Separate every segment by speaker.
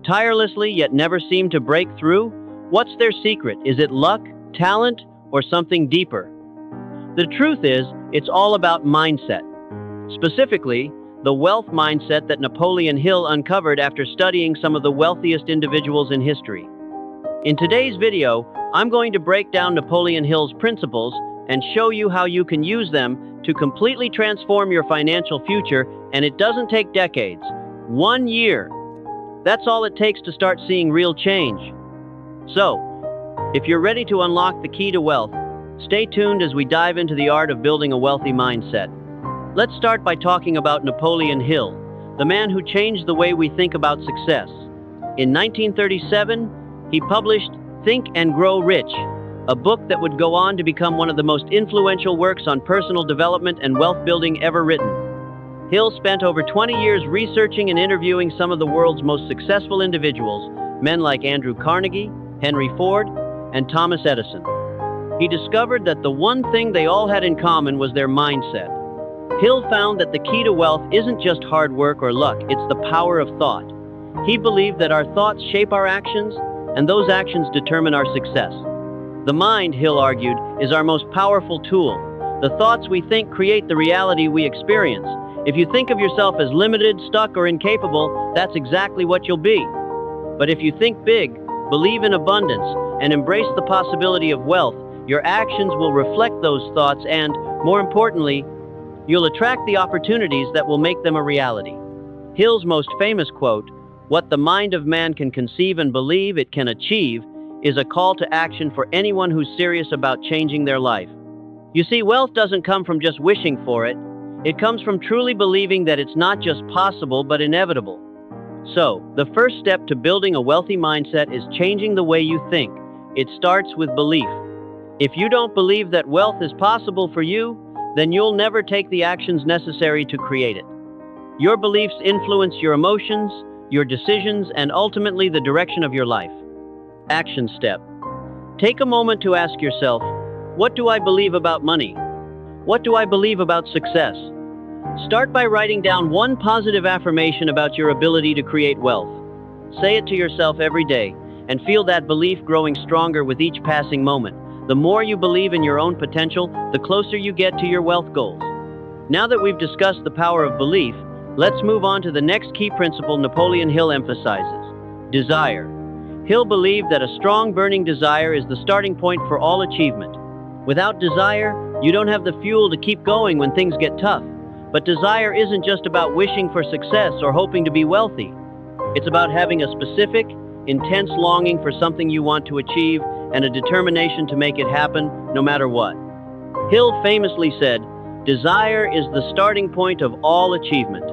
Speaker 1: tirelessly yet never seem to break through? What's their secret? Is it luck, talent, or something deeper? The truth is, it's all about mindset. Specifically, the wealth mindset that Napoleon Hill uncovered after studying some of the wealthiest individuals in history. In today's video, I'm going to break down Napoleon Hill's principles and show you how you can use them to completely transform your financial future, and it doesn't take decades. 1 year. That's all it takes to start seeing real change. So, if you're ready to unlock the key to wealth, stay tuned as we dive into the art of building a wealthy mindset. Let's start by talking about Napoleon Hill, the man who changed the way we think about success. In 1937, he published Think and Grow Rich, a book that would go on to become one of the most influential works on personal development and wealth building ever written. Hill spent over 20 years researching and interviewing some of the world's most successful individuals, men like Andrew Carnegie, Henry Ford, and Thomas Edison. He discovered that the one thing they all had in common was their mindset. Hill found that the key to wealth isn't just hard work or luck, it's the power of thought. He believed that our thoughts shape our actions, and those actions determine our success. The mind, Hill argued, is our most powerful tool. The thoughts we think create the reality we experience. If you think of yourself as limited, stuck, or incapable, that's exactly what you'll be. But if you think big, believe in abundance, and embrace the possibility of wealth, your actions will reflect those thoughts and, more importantly, you'll attract the opportunities that will make them a reality. Hill's most famous quote, "What the mind of man can conceive and believe it can achieve," is a call to action for anyone who's serious about changing their life. You see, wealth doesn't come from just wishing for it. It comes from truly believing that it's not just possible, but inevitable. So, the first step to building a wealthy mindset is changing the way you think. It starts with belief. If you don't believe that wealth is possible for you, then you'll never take the actions necessary to create it. Your beliefs influence your emotions, your decisions, and ultimately the direction of your life. Action step. Take a moment to ask yourself, what do I believe about money? What do I believe about success? Start by writing down one positive affirmation about your ability to create wealth. Say it to yourself every day, and feel that belief growing stronger with each passing moment. The more you believe in your own potential, the closer you get to your wealth goals. Now that we've discussed the power of belief, let's move on to the next key principle Napoleon Hill emphasizes: desire. Hill believed that a strong burning desire is the starting point for all achievement. Without desire, you don't have the fuel to keep going when things get tough. But desire isn't just about wishing for success or hoping to be wealthy. It's about having a specific, intense longing for something you want to achieve and a determination to make it happen no matter what. Hill famously said, "Desire is the starting point of all achievement."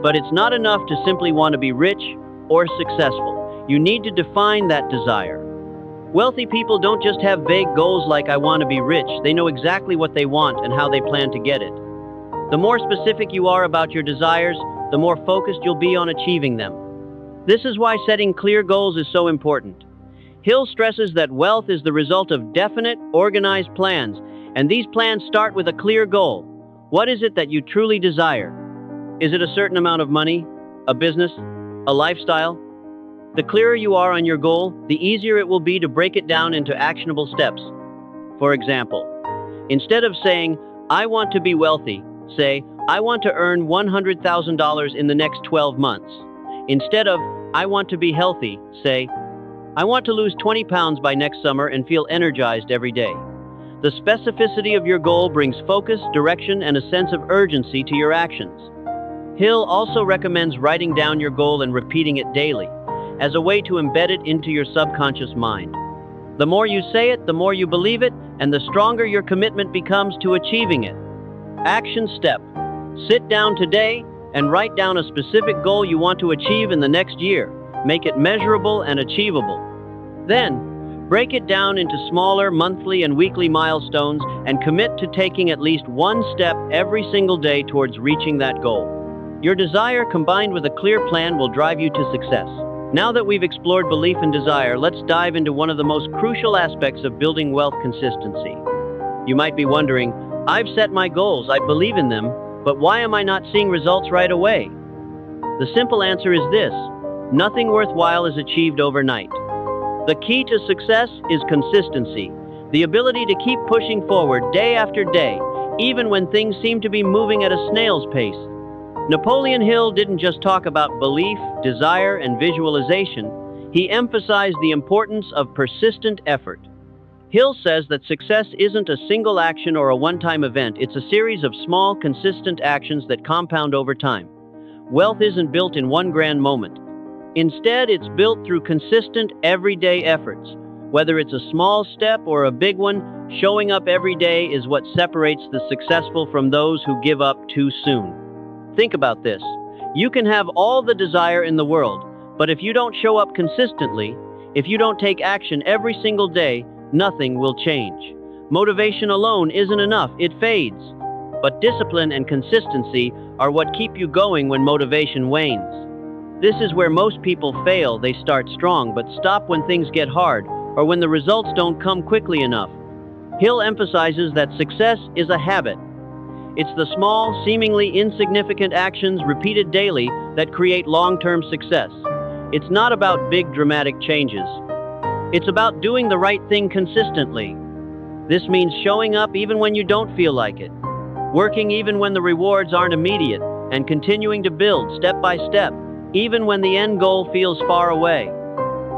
Speaker 1: But it's not enough to simply want to be rich or successful. You need to define that desire. Wealthy people don't just have vague goals like "I want to be rich." They know exactly what they want and how they plan to get it. The more specific you are about your desires, the more focused you'll be on achieving them. This is why setting clear goals is so important. Hill stresses that wealth is the result of definite, organized plans, and these plans start with a clear goal. What is it that you truly desire? Is it a certain amount of money, a business, a lifestyle? The clearer you are on your goal, the easier it will be to break it down into actionable steps. For example, instead of saying, "I want to be wealthy," say, "I want to earn $100,000 in the next 12 months. Instead of, "I want to be healthy," say, "I want to lose 20 pounds by next summer and feel energized every day." The specificity of your goal brings focus, direction, and a sense of urgency to your actions. Hill also recommends writing down your goal and repeating it daily, as a way to embed it into your subconscious mind. The more you say it, the more you believe it, and the stronger your commitment becomes to achieving it. Action step. Sit down today and write down a specific goal you want to achieve in the next year. Make it measurable and achievable. Then, break it down into smaller monthly and weekly milestones and commit to taking at least one step every single day towards reaching that goal. Your desire combined with a clear plan will drive you to success. Now that we've explored belief and desire, let's dive into one of the most crucial aspects of building wealth: consistency. You might be wondering, I've set my goals, I believe in them, but why am I not seeing results right away? The simple answer is this: Nothing worthwhile is achieved overnight. The key to success is consistency, the ability to keep pushing forward day after day, even when things seem to be moving at a snail's pace. Napoleon Hill didn't just talk about belief, desire, and visualization. He emphasized the importance of persistent effort. Hill says that success isn't a single action or a one-time event. It's a series of small, consistent actions that compound over time. Wealth isn't built in one grand moment. Instead, it's built through consistent, everyday efforts. Whether it's a small step or a big one, showing up every day is what separates the successful from those who give up too soon. Think about this. You can have all the desire in the world, but if you don't show up consistently, if you don't take action every single day, nothing will change. Motivation alone isn't enough, it fades. But discipline and consistency are what keep you going when motivation wanes. This is where most people fail. They start strong but stop when things get hard or when the results don't come quickly enough. Hill emphasizes that success is a habit. It's the small, seemingly insignificant actions repeated daily that create long-term success. It's not about big dramatic changes. It's about doing the right thing consistently. This means showing up even when you don't feel like it, working even when the rewards aren't immediate, and continuing to build step by step, even when the end goal feels far away.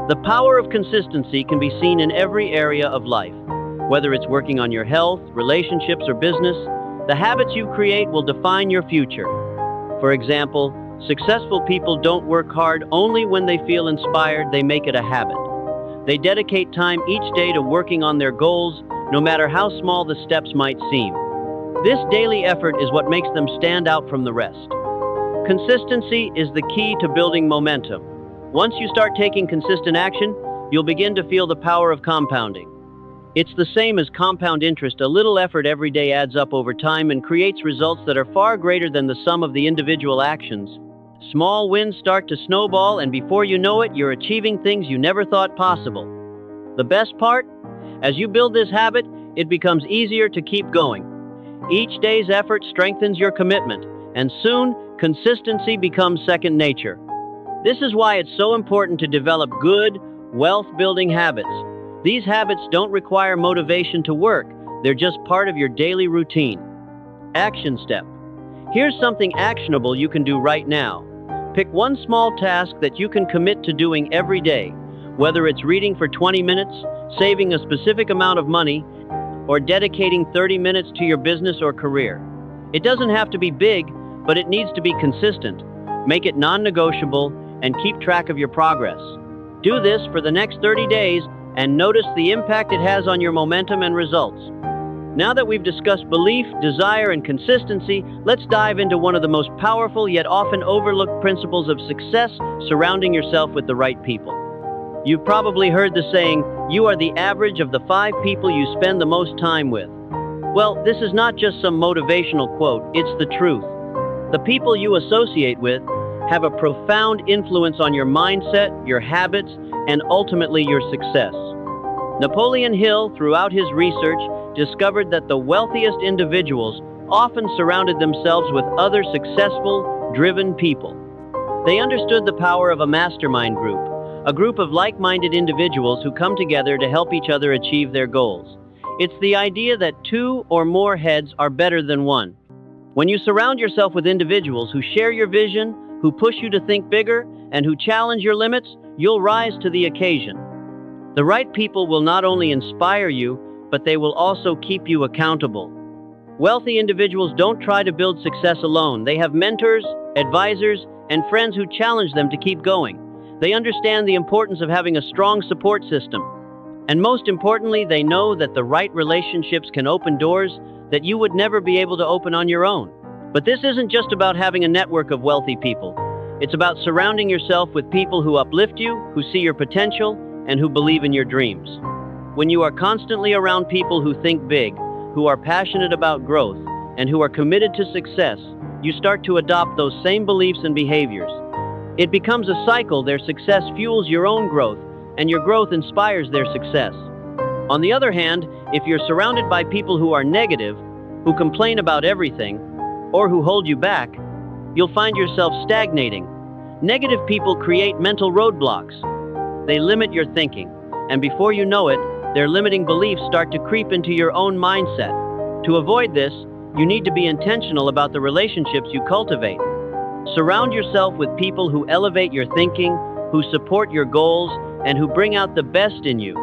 Speaker 1: The power of consistency can be seen in every area of life. Whether it's working on your health, relationships, or business, the habits you create will define your future. For example, successful people don't work hard only when they feel inspired. They make it a habit. They dedicate time each day to working on their goals, no matter how small the steps might seem. This daily effort is what makes them stand out from the rest. Consistency is the key to building momentum. Once you start taking consistent action, you'll begin to feel the power of compounding. It's the same as compound interest. A little effort every day adds up over time and creates results that are far greater than the sum of the individual actions. Small wins start to snowball, and before you know it, you're achieving things you never thought possible. The best part? As you build this habit, it becomes easier to keep going. Each day's effort strengthens your commitment, and soon, consistency becomes second nature. This is why it's so important to develop good, wealth-building habits. These habits don't require motivation to work. They're just part of your daily routine. Action step. Here's something actionable you can do right now. Pick one small task that you can commit to doing every day, whether it's reading for 20 minutes, saving a specific amount of money, or dedicating 30 minutes to your business or career. It doesn't have to be big, but it needs to be consistent. Make it non-negotiable and keep track of your progress. Do this for the next 30 days and notice the impact it has on your momentum and results. Now that we've discussed belief, desire, and consistency, let's dive into one of the most powerful yet often overlooked principles of success: surrounding yourself with the right people. You've probably heard the saying, "You are the average of the 5 people you spend the most time with." Well, this is not just some motivational quote, it's the truth. The people you associate with have a profound influence on your mindset, your habits, and ultimately your success. Napoleon Hill, throughout his research, discovered that the wealthiest individuals often surrounded themselves with other successful, driven people. They understood the power of a mastermind group, a group of like-minded individuals who come together to help each other achieve their goals. It's the idea that 2 or more heads are better than 1. When you surround yourself with individuals who share your vision, who push you to think bigger, and who challenge your limits, you'll rise to the occasion. The right people will not only inspire you, but they will also keep you accountable. Wealthy individuals don't try to build success alone. They have mentors, advisors, and friends who challenge them to keep going. They understand the importance of having a strong support system. And most importantly, they know that the right relationships can open doors that you would never be able to open on your own. But this isn't just about having a network of wealthy people. It's about surrounding yourself with people who uplift you, who see your potential, and who believe in your dreams. When you are constantly around people who think big, who are passionate about growth, and who are committed to success, you start to adopt those same beliefs and behaviors. It becomes a cycle. Their success fuels your own growth, and your growth inspires their success. On the other hand, if you're surrounded by people who are negative, who complain about everything, or who hold you back, you'll find yourself stagnating. Negative people create mental roadblocks. They limit your thinking, and before you know it, their limiting beliefs start to creep into your own mindset. To avoid this, you need to be intentional about the relationships you cultivate. Surround yourself with people who elevate your thinking, who support your goals, and who bring out the best in you.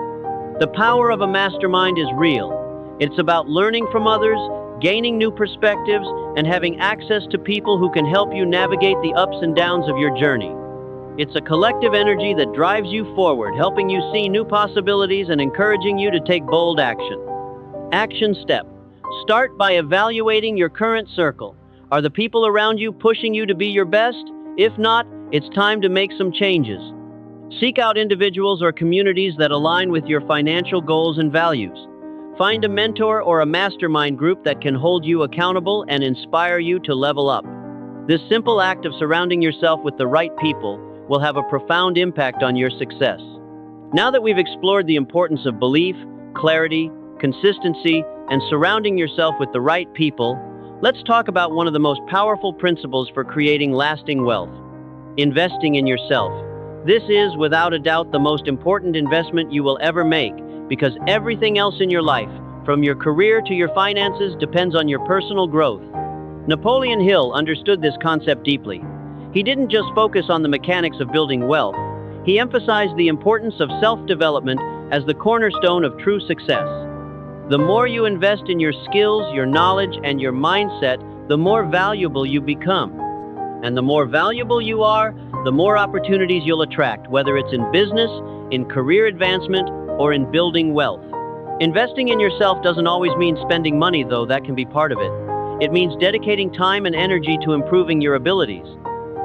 Speaker 1: The power of a mastermind is real. It's about learning from others, gaining new perspectives, and having access to people who can help you navigate the ups and downs of your journey. It's a collective energy that drives you forward, helping you see new possibilities and encouraging you to take bold action. Action step. Start by evaluating your current circle. Are the people around you pushing you to be your best? If not, it's time to make some changes. Seek out individuals or communities that align with your financial goals and values. Find a mentor or a mastermind group that can hold you accountable and inspire you to level up. This simple act of surrounding yourself with the right people will have a profound impact on your success. Now that we've explored the importance of belief, clarity, consistency, and surrounding yourself with the right people, let's talk about one of the most powerful principles for creating lasting wealth: investing in yourself. This is, without a doubt, the most important investment you will ever make, because everything else in your life, from your career to your finances, depends on your personal growth. Napoleon Hill understood this concept deeply. He didn't just focus on the mechanics of building wealth. He emphasized the importance of self-development as the cornerstone of true success. The more you invest in your skills, your knowledge, and your mindset, the more valuable you become. And the more valuable you are, the more opportunities you'll attract, whether it's in business, in career advancement, or in building wealth. Investing in yourself doesn't always mean spending money, though that can be part of it. It means dedicating time and energy to improving your abilities.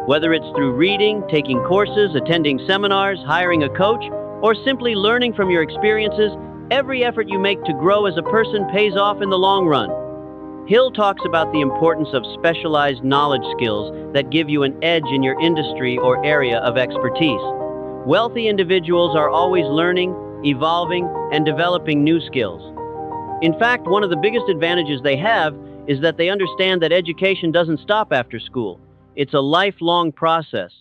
Speaker 1: Whether it's through reading, taking courses, attending seminars, hiring a coach, or simply learning from your experiences, every effort you make to grow as a person pays off in the long run. Hill talks about the importance of specialized knowledge skills that give you an edge in your industry or area of expertise. Wealthy individuals are always learning, evolving, and developing new skills. In fact, one of the biggest advantages they have is that they understand that education doesn't stop after school. It's a lifelong process.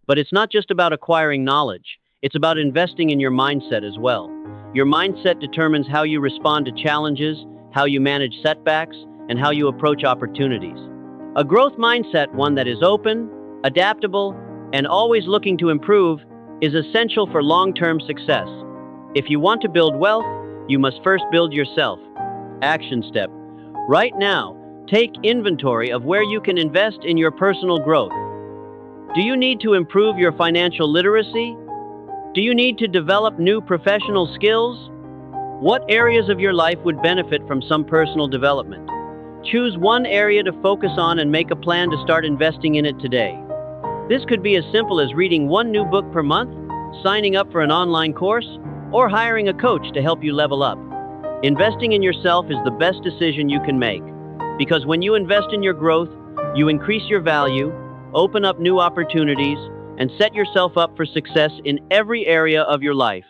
Speaker 1: But it's not just about acquiring knowledge. It's about investing in your mindset as well. Your mindset determines how you respond to challenges, how you manage setbacks, and how you approach opportunities. A growth mindset, one that is open, adaptable, and always looking to improve, is essential for long-term success. If you want to build wealth, you must first build yourself. Action step. Right now, take inventory of where you can invest in your personal growth. Do you need to improve your financial literacy? Do you need to develop new professional skills? What areas of your life would benefit from some personal development? Choose one area to focus on and make a plan to start investing in it today. This could be as simple as reading one new book per month, signing up for an online course, or hiring a coach to help you level up. Investing in yourself is the best decision you can make, because when you invest in your growth, you increase your value, open up new opportunities, and set yourself up for success in every area of your life.